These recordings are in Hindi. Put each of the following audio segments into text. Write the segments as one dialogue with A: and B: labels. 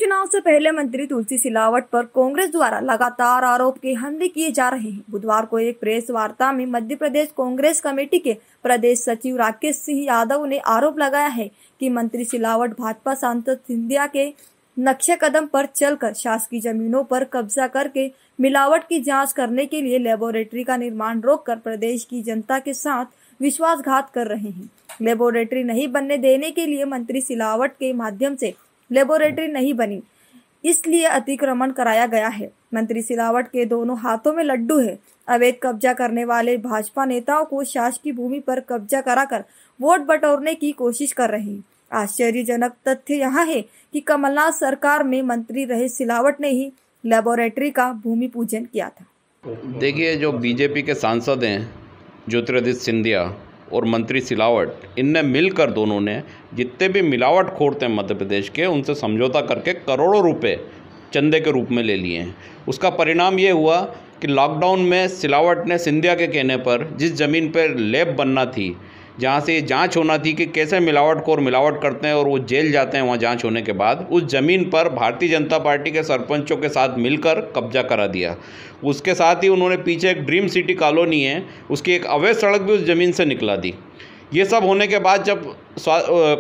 A: चुनाव से पहले मंत्री तुलसी सिलावट पर कांग्रेस द्वारा लगातार आरोप के हमले किए जा रहे हैं। बुधवार को एक प्रेस वार्ता में मध्य प्रदेश कांग्रेस कमेटी के प्रदेश सचिव राकेश सिंह यादव ने आरोप लगाया है कि मंत्री सिलावट भाजपा सांसद सिंधिया के नक्शे कदम पर चलकर शासकीय जमीनों पर कब्जा करके मिलावट की जांच करने के लिए लेबोरेटरी का निर्माण रोककर प्रदेश की जनता के साथ विश्वासघात कर रहे हैं। लेबोरेटरी नहीं बनने देने के लिए मंत्री सिलावट के माध्यम से लेबोरेटरी नहीं बनी, इसलिए अतिक्रमण कराया गया है। मंत्री सिलावट के दोनों हाथों में लड्डू है। अवैध कब्जा करने वाले भाजपा नेताओं को शासकीय भूमि पर कब्जा कराकर वोट बटोरने की कोशिश कर रहे हैं। आश्चर्यजनक तथ्य यह है कि कमलनाथ सरकार में मंत्री रहे सिलावट ने ही लेबोरेटरी का भूमि पूजन किया था।
B: देखिए, जो बीजेपी के सांसद हैं ज्योतिरादित्य सिंधिया और मंत्री सिलावट, इनने मिलकर दोनों ने जितने भी मिलावट खोर थे मध्य प्रदेश के, उनसे समझौता करके करोड़ों रुपए चंदे के रूप में ले लिए हैं। उसका परिणाम ये हुआ कि लॉकडाउन में सिलावट ने सिंधिया के कहने पर जिस ज़मीन पर लैब बनना थी, जहाँ से ये जांच होना थी कि कैसे मिलावटखोर मिलावट करते हैं और वो जेल जाते हैं वहाँ जांच होने के बाद, उस ज़मीन पर भारतीय जनता पार्टी के सरपंचों के साथ मिलकर कब्जा करा दिया। उसके साथ ही उन्होंने पीछे एक ड्रीम सिटी कॉलोनी है, उसकी एक अवैध सड़क भी उस ज़मीन से निकला दी। ये सब होने के बाद जब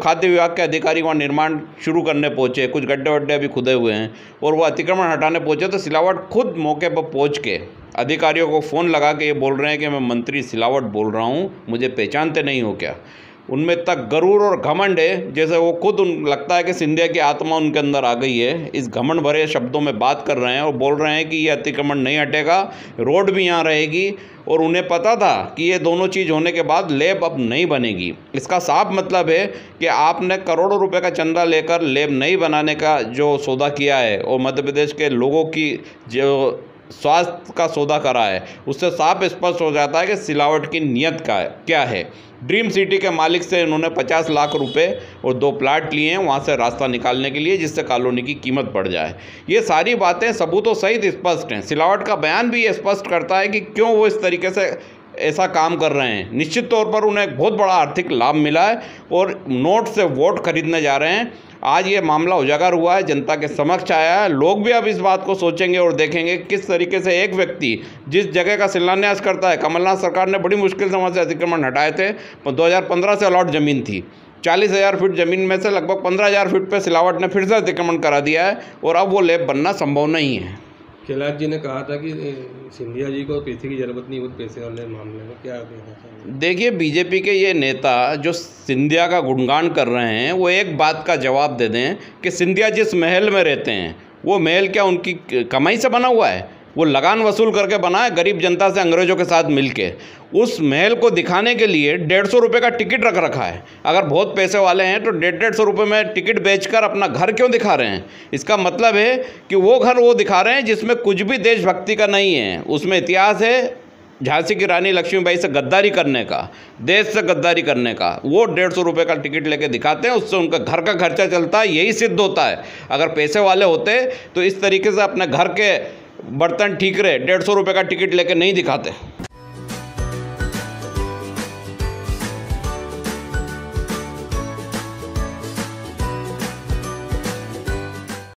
B: खाद्य विभाग के अधिकारी वहाँ निर्माण शुरू करने पहुँचे, कुछ गड्ढे वड्ढे अभी खुदे हुए हैं और वो अतिक्रमण हटाने पहुँचे, तो सिलावट खुद मौके पर पहुँच के अधिकारियों को फ़ोन लगा के ये बोल रहे हैं कि मैं मंत्री सिलावट बोल रहा हूँ, मुझे पहचानते नहीं हो क्या। उनमें तक गरूर और घमंड है, जैसे वो खुद लगता है कि सिंधिया की आत्मा उनके अंदर आ गई है। इस घमंड भरे शब्दों में बात कर रहे हैं और बोल रहे हैं कि ये अतिक्रमण नहीं हटेगा, रोड भी यहाँ रहेगी। और उन्हें पता था कि ये दोनों चीज़ होने के बाद लैब अब नहीं बनेगी। इसका साफ मतलब है कि आपने करोड़ों रुपए का चंदा लेकर लैब नहीं बनाने का जो सौदा किया है और मध्य प्रदेश के लोगों की जो स्वास्थ्य का सौदा करा है, उससे साफ स्पष्ट हो जाता है कि सिलावट की नीयत क्या है। ड्रीम सिटी के मालिक से इन्होंने 50 लाख रुपए और 2 प्लाट लिए हैं वहाँ से रास्ता निकालने के लिए, जिससे कॉलोनी की कीमत बढ़ जाए। ये सारी बातें सबूतों सहित स्पष्ट हैं। सिलावट का बयान भी ये स्पष्ट करता है कि क्यों वो इस तरीके से ऐसा काम कर रहे हैं। निश्चित तौर पर उन्हें एक बहुत बड़ा आर्थिक लाभ मिला है और नोट से वोट खरीदने जा रहे हैं। आज ये मामला उजागर हुआ है, जनता के समक्ष आया है। लोग भी अब इस बात को सोचेंगे और देखेंगे किस तरीके से एक व्यक्ति जिस जगह का शिलान्यास करता है। कमलनाथ सरकार ने बड़ी मुश्किल से वहाँ से अतिक्रमण हटाए थे। 2015 से अलॉट ज़मीन थी, 40,000 फीट ज़मीन में से लगभग 15,000 फीट पे सिलावट ने फिर से अतिक्रमण करा दिया है और अब वो लैब बनना संभव नहीं है।
C: कैलाश जी ने कहा था कि सिंधिया जी को पैसे की जरूरत नहीं, वो पैसे वाले मामले में क्या कहना चाहिए?
B: देखिए, बीजेपी के ये नेता जो सिंधिया का गुणगान कर रहे हैं, वो एक बात का जवाब दे दें कि सिंधिया जिस महल में रहते हैं वो महल क्या उनकी कमाई से बना हुआ है? वो लगान वसूल करके बना है गरीब जनता से अंग्रेजों के साथ मिलके। उस महल को दिखाने के लिए 150 रुपये का टिकट रख रखा है। अगर बहुत पैसे वाले हैं तो 150 रुपये में टिकट बेचकर अपना घर क्यों दिखा रहे हैं? इसका मतलब है कि वो घर वो दिखा रहे हैं जिसमें कुछ भी देशभक्ति का नहीं है। उसमें इतिहास है झांसी की रानी लक्ष्मीबाई से गद्दारी करने का, देश से गद्दारी करने का। वो 150 रुपये का टिकट लेके दिखाते हैं, उससे उनका घर का खर्चा चलता है। यही सिद्ध होता है। अगर पैसे वाले होते तो इस तरीके से अपने घर के बर्तन ठीक रहे 150 रुपये का टिकट लेके नहीं दिखाते।